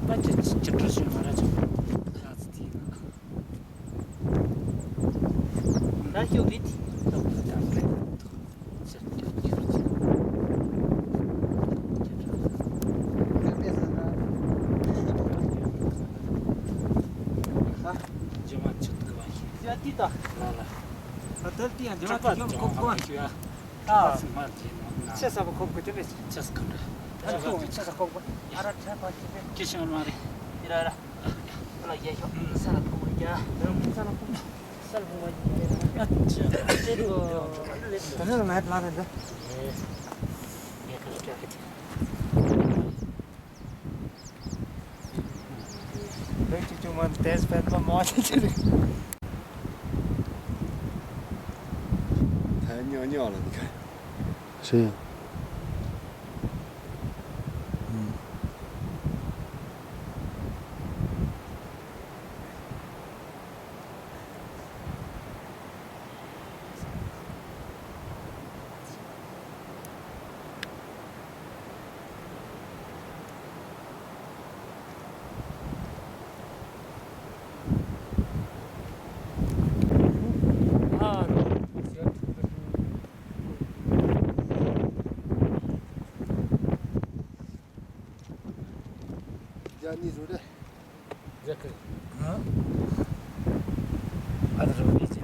Bence çıtırışıyor aracım. Biraz değil. Belki o bit. Cemaat çıktı belki. Jadi tak. Lala. Betul tiang Cepat jemaat jom kop kuan. ya. Ah. Mati. Saya sama kop kuan jenis. Cas kanda. Aku saya kop kuan. Arat siapa sih? Kisah mari. Tidak ada. Kalau ya yo. Salah kau aja. Salah kau. Salah kau aja. Acha. Kenapa naik pelan aja? Ya kerja kita. Baik cuma tes pet mau aja. 还尿尿了，你看。谁呀？啊。家你说的，这个。啊。ada roda je.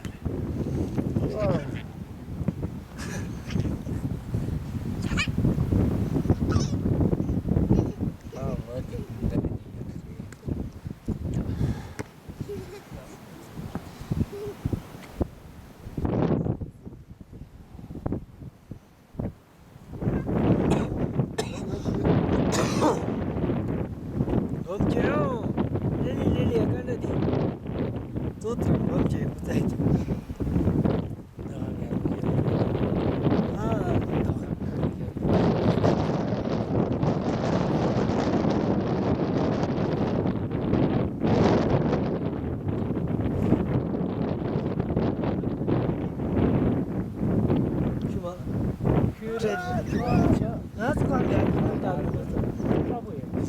Nasıl kan geldi?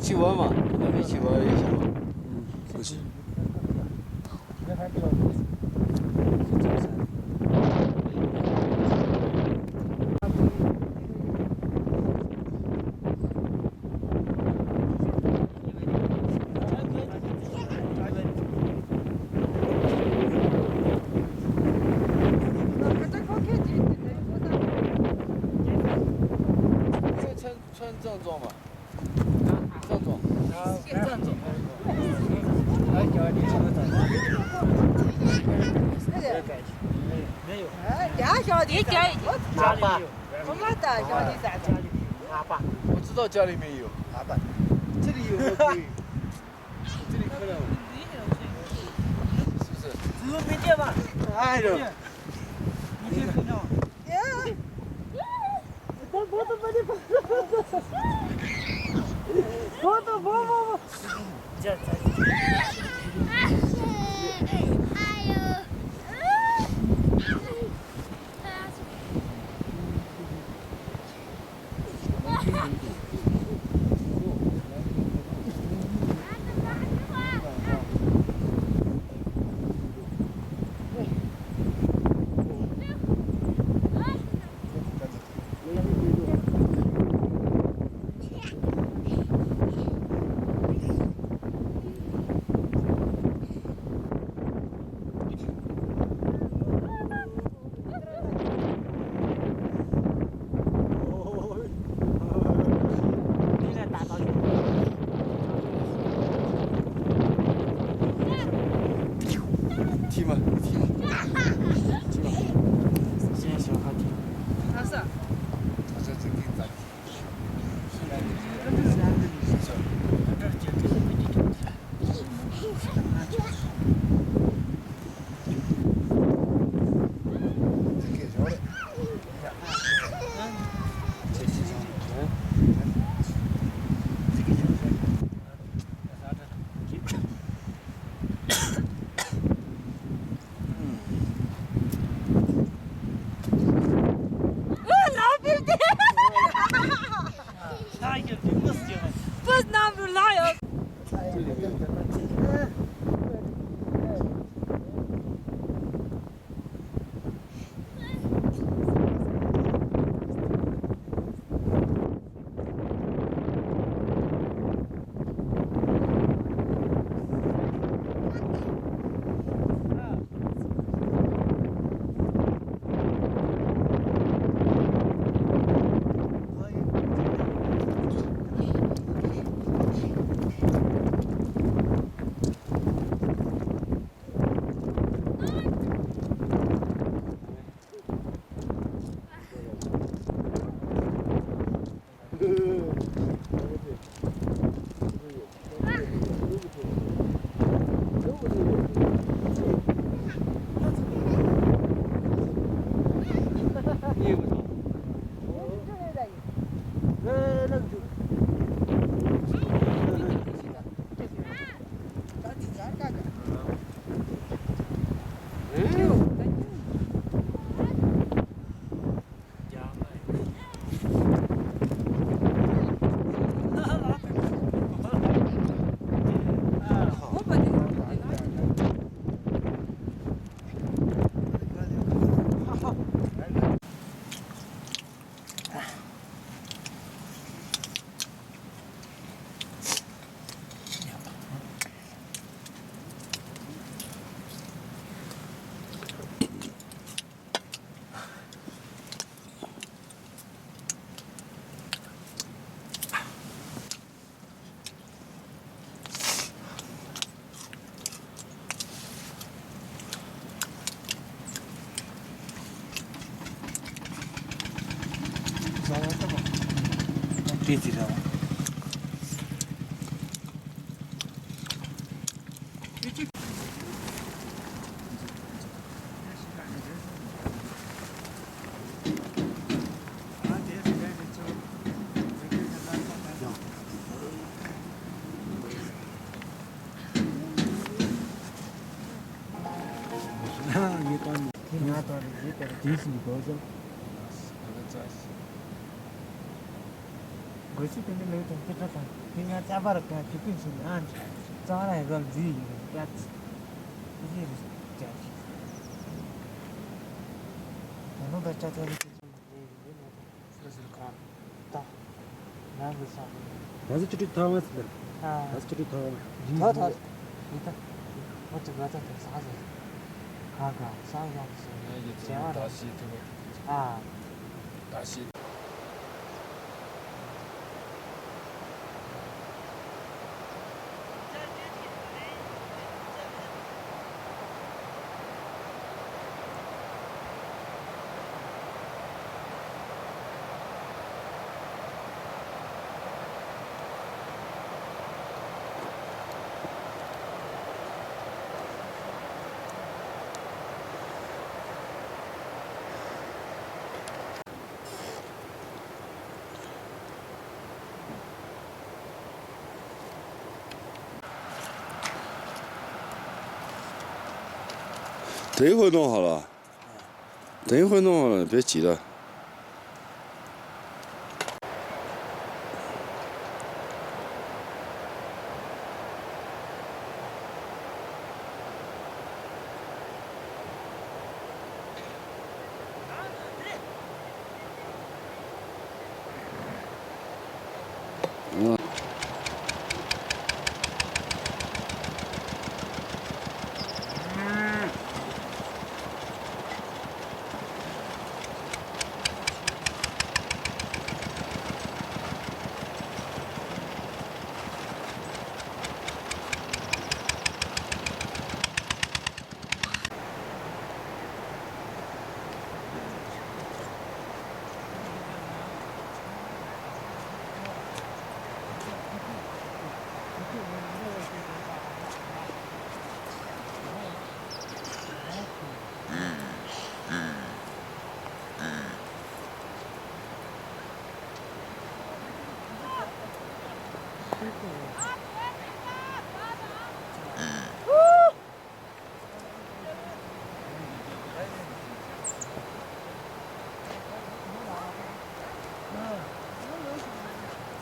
去玩嘛，还没去玩也行吧。不是。穿正装吧，正装。正装。来叫你吃个正装。没有。俩小弟家里阿爸，我妈的小弟在这里。阿爸，我知道家里面有，阿爸，这里有个可以，这里可能是不是？只有没见吧？哎呦，你别看着。不，这。踢吗？踢吗？现在小孩踢。他是。他这给你咋踢？不是拿不拿呀？别急着。Gosip ini lewat kita kan, tinggal cabar kan, cukup sebenarnya, cara yang zi, cat, ini jadi. Mana baca tadi tu, tak, nak besar. Nasıl çocuk tavamaz mı? Ah, Nasıl çocuk tavamaz? tak, kita, macam baca tu sahaja, agak sahaja. 다시 들어. Ah, 다시.等一会儿弄好了，等一会儿弄好了，别急了。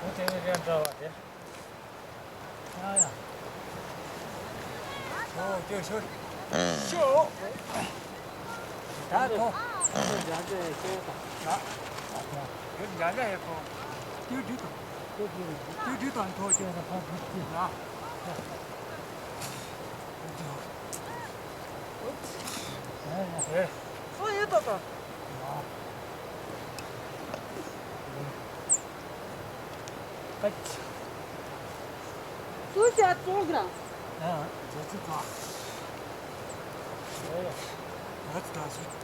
我这个这样知道吧？哎呀，哦，这手，手，打头，人家这也好，丢这个，丢这段头就是好不啊。哎，所以这个。多少多少？这是啥？哎呀，我知道是多。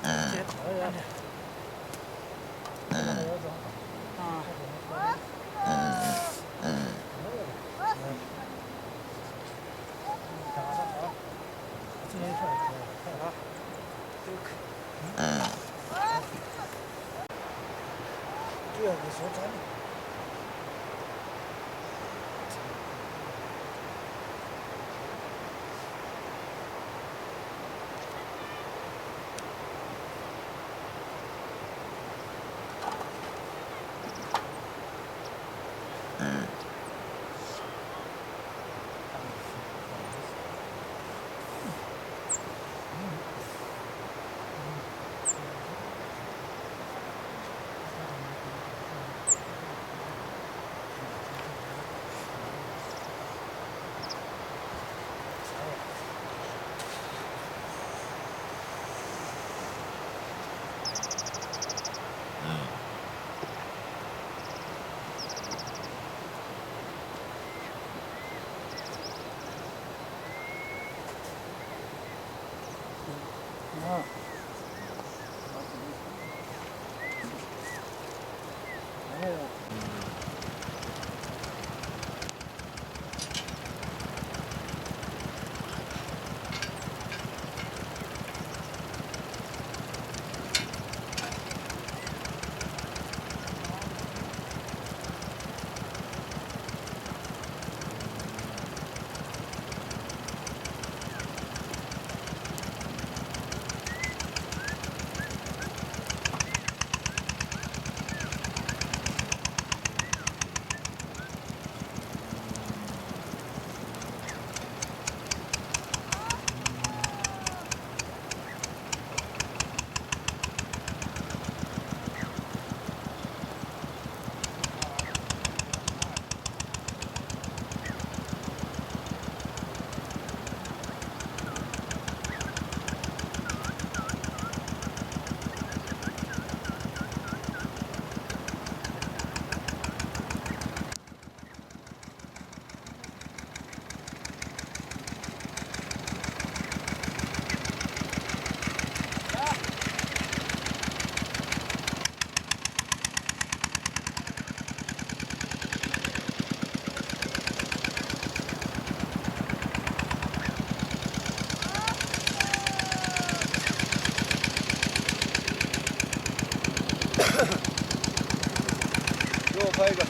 哎呀，这个说真的。给我拍一个。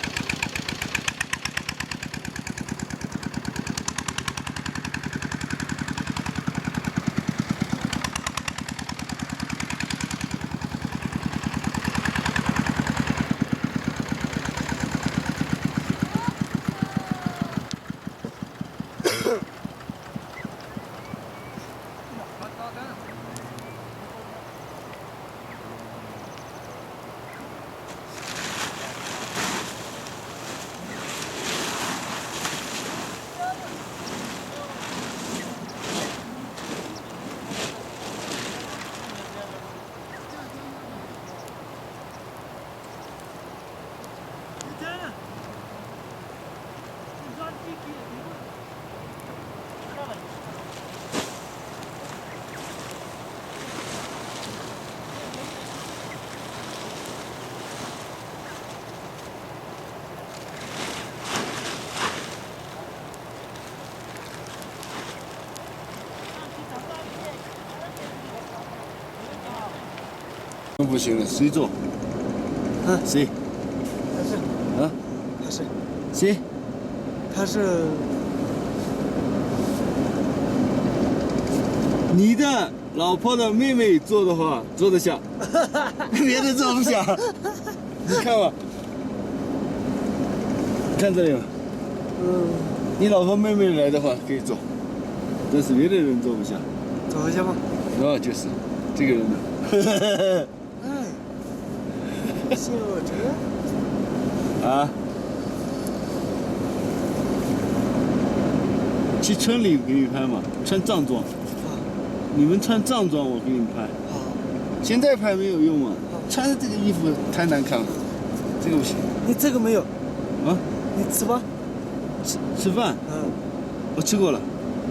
不行了，谁做？啊，谁？他是啊，他是谁？他是你的老婆的妹妹做的话，做得像，别的做不像。你看吧，看这里吧。嗯。你老婆妹妹来的话可以坐，但是别的人坐不下。走一下吧。就是这个人呢。哎，小车。啊？去村里给你拍嘛，穿藏装。你们穿藏装，我给你们拍。现在拍没有用啊，穿着这个衣服太难看了，这个不行。你这个没有？啊？你吃吧。吃饭？我吃过了。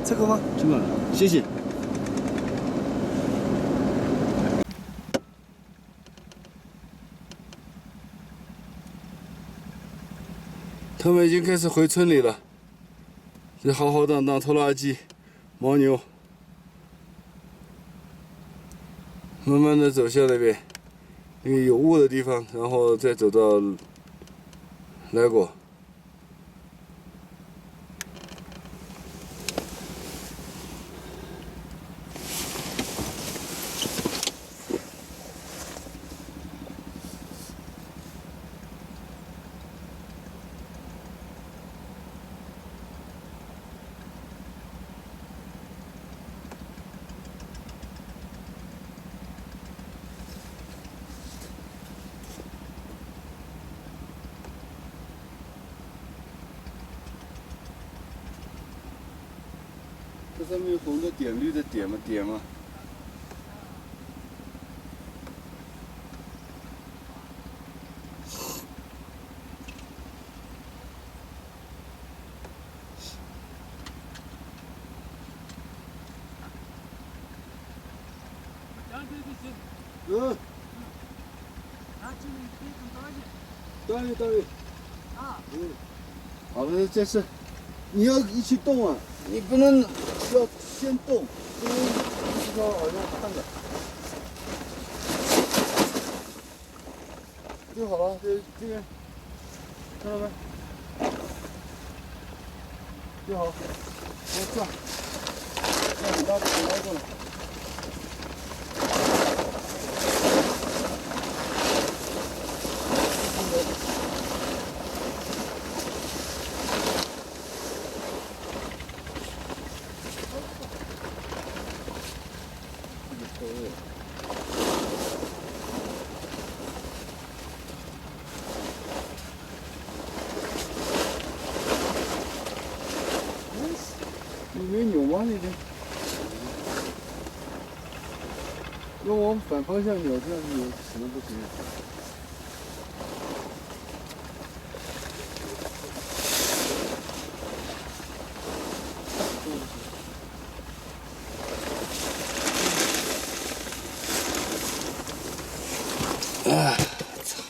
这个吗？吃过了，谢谢。他们已经开始回村里了，这浩浩荡荡拖拉机、牦牛，慢慢的走向那边那个有雾的地方，然后再走到来果。这上面有红的点、绿的点吗？点吗？嗯。当然。啊。好了，这是你要一起动啊，你不能要先动，不能说好像看着。就好了，这边看到没？就好，我转，你拉过来。你没扭吗？那边？要往反方向扭，这样扭可能不行。哎，操！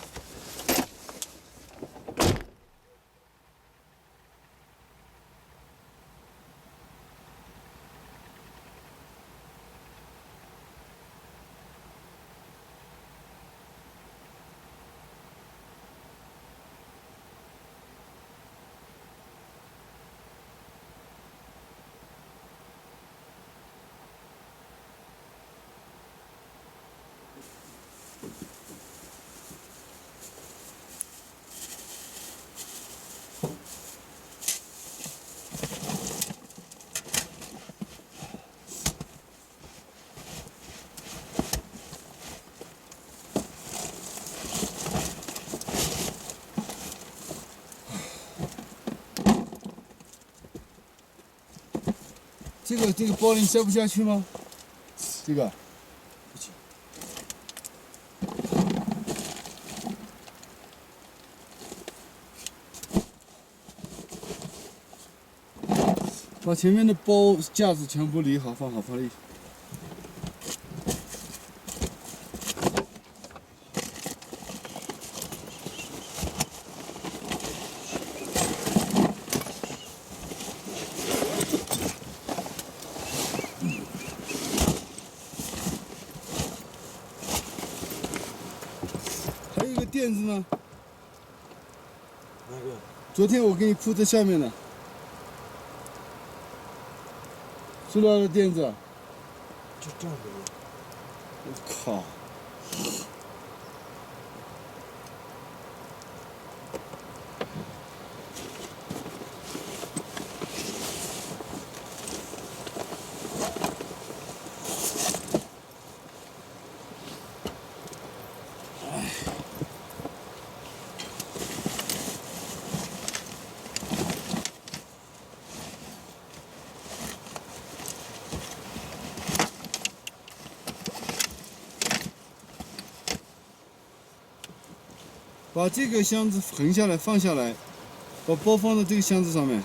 这个包你塞不下去吗？这个不行。把前面的包架子全部理好，放好，放里。还有一个垫子呢。哪个？昨天我给你铺在下面的。塑料的垫子。就这样的。我靠！把这个箱子横下来放下来，把包放到这个箱子上面。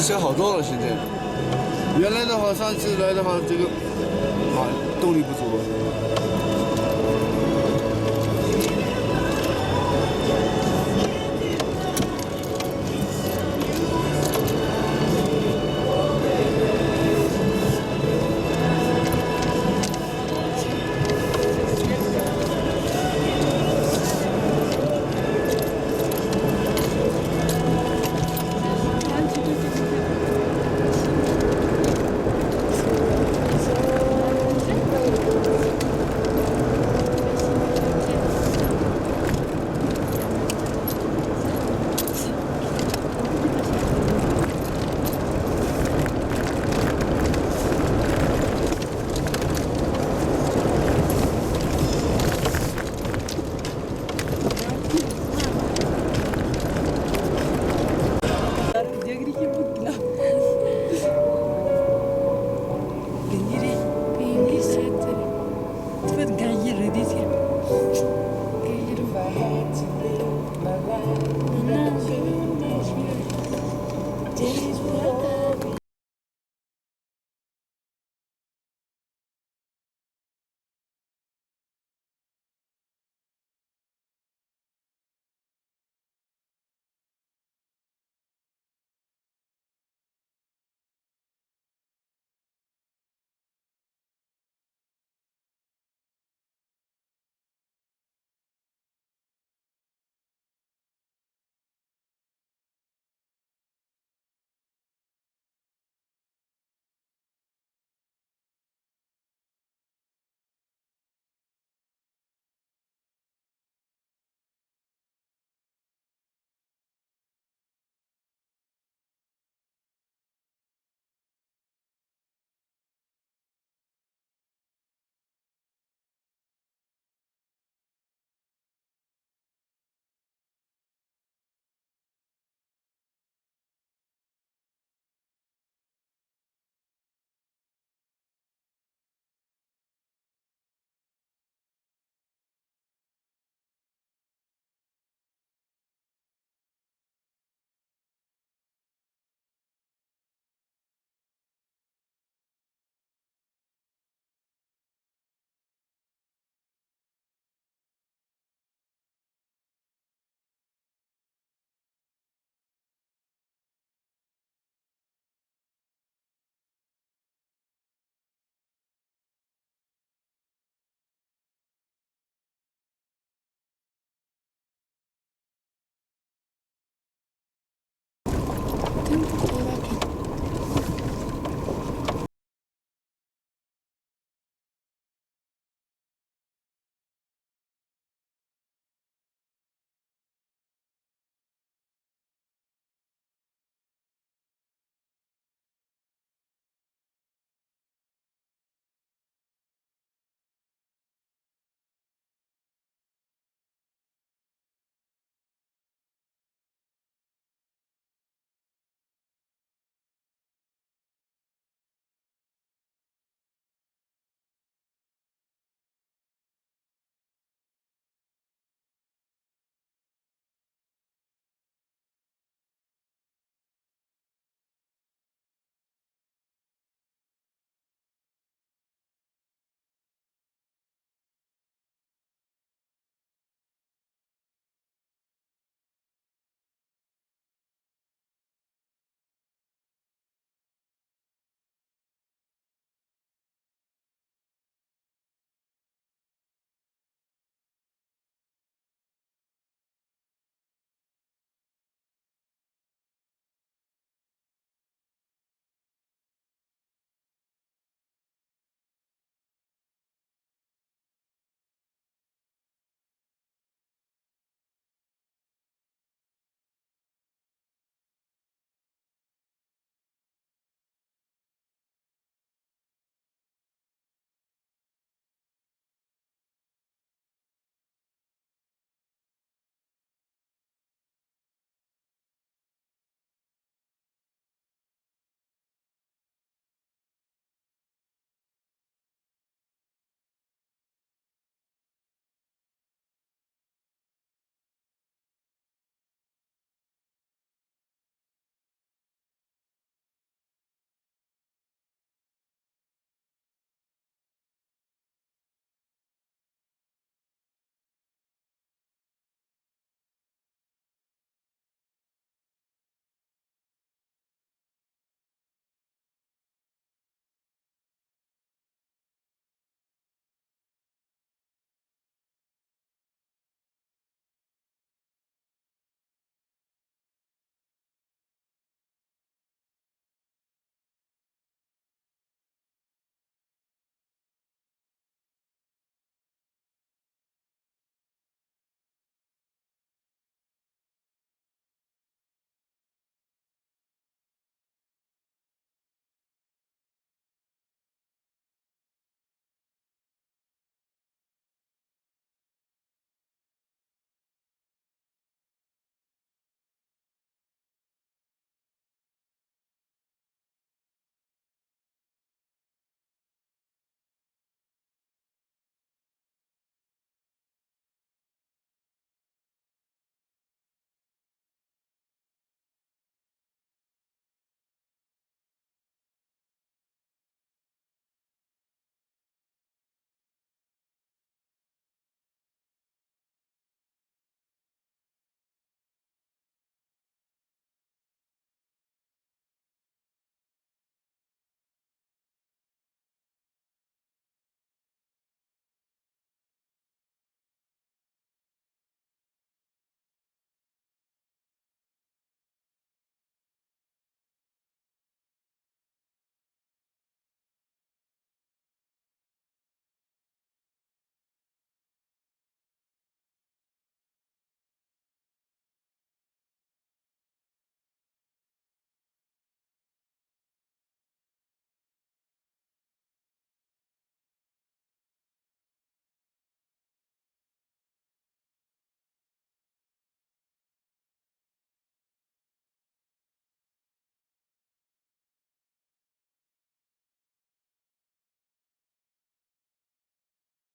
车好多了，现在。原来的话，上次来的话，这个动力不足了。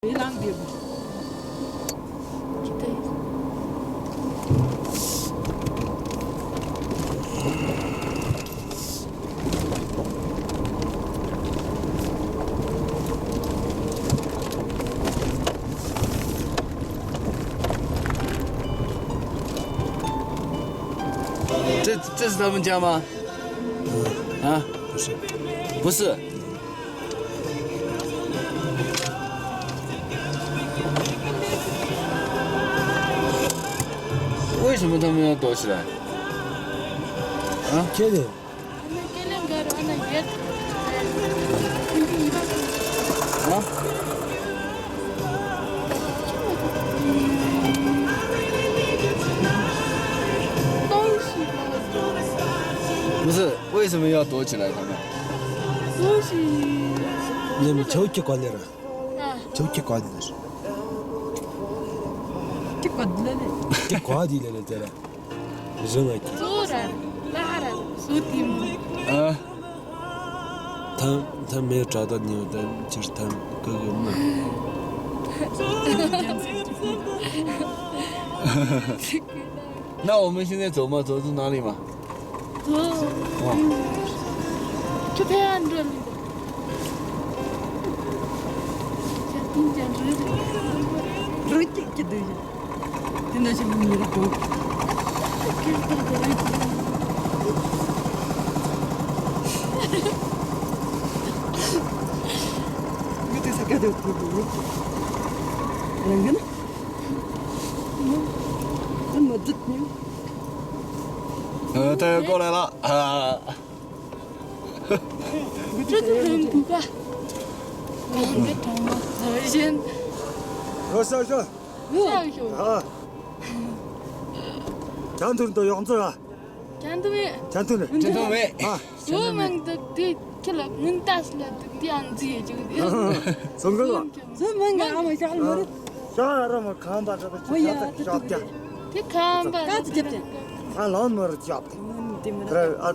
Bilang dia. Kita. 这是他们家吗？啊，不是，不是。为什么他们要躲起来？啊？ Kedi. Kalian gak ada anak lihat. 啊？东西不是，为什么要躲起来？他们？东西 Nem çabuk koyarlar. ah Çabuk koyarlar. cepat Tek koyarlar tera. Zaman ki. Zora Lara Sutim 啊？ 他没有找到你，但就是他哥哥们。那我们现在走吗？走到哪里吗？ Tuh Kepean dulu Ketinggian dulu Rucik gitu ya Dia nasi mengira kok Gitu sakit dulu Langgan Kan macetnya 他要过来了啊！这个很不吧？两个头发，首先说上手， 아 잔돈도 영서라 看到没？ 잔돈을 这都没。 아 我们的对，看了很大声的这样子也就的。 성거가 Semangat amat kalau 샤라마 칸바다도 잡자 你看吧， 아 런머를 잡자 그래 아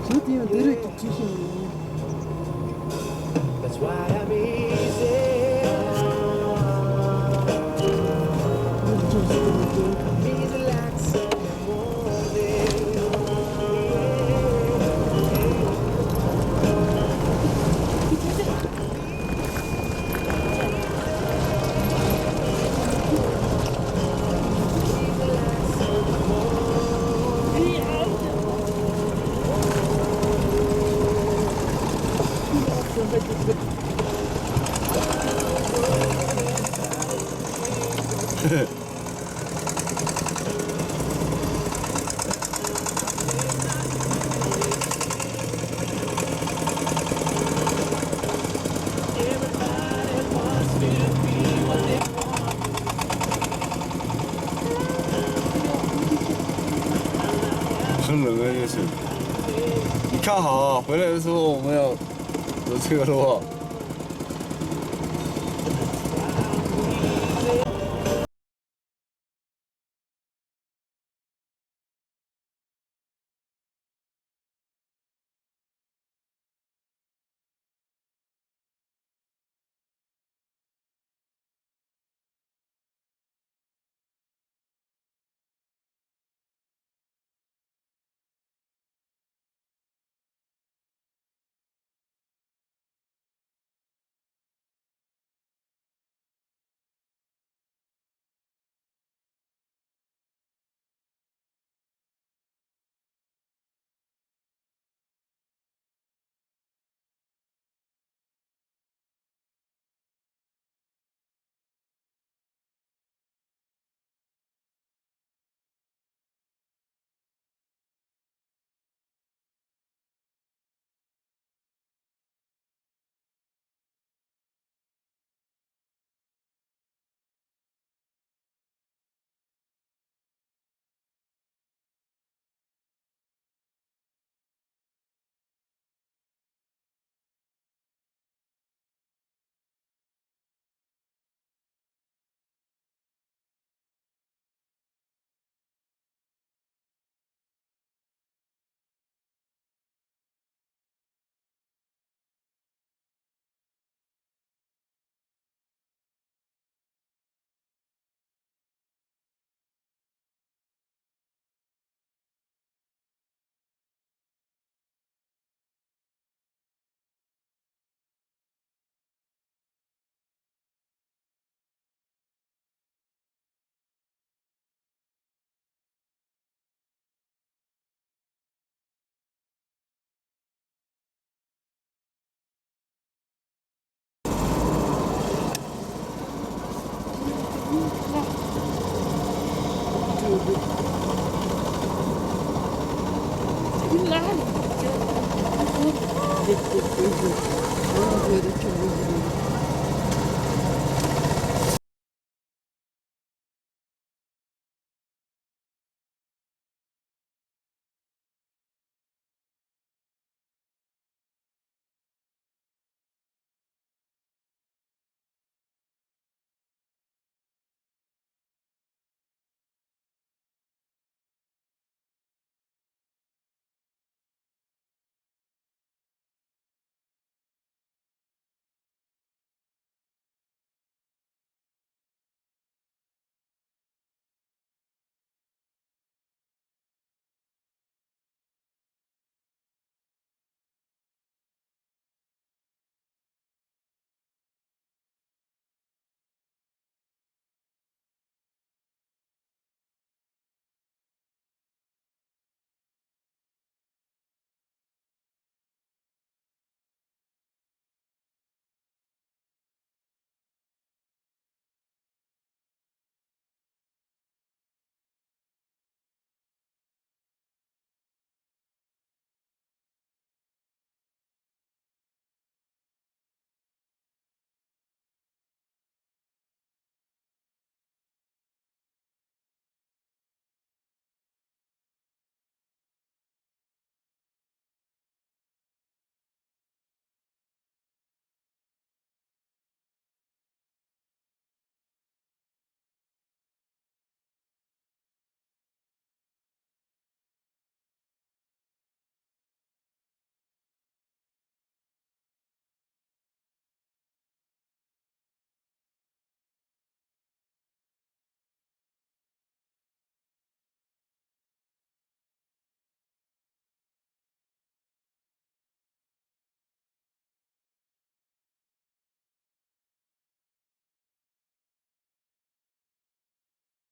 저 뒤에 내려있기 조심해. That's why I'm easy. Easy like Sunday morning.很冷啊，就是。你看好啊，回来的时候我们要有车的话。Là.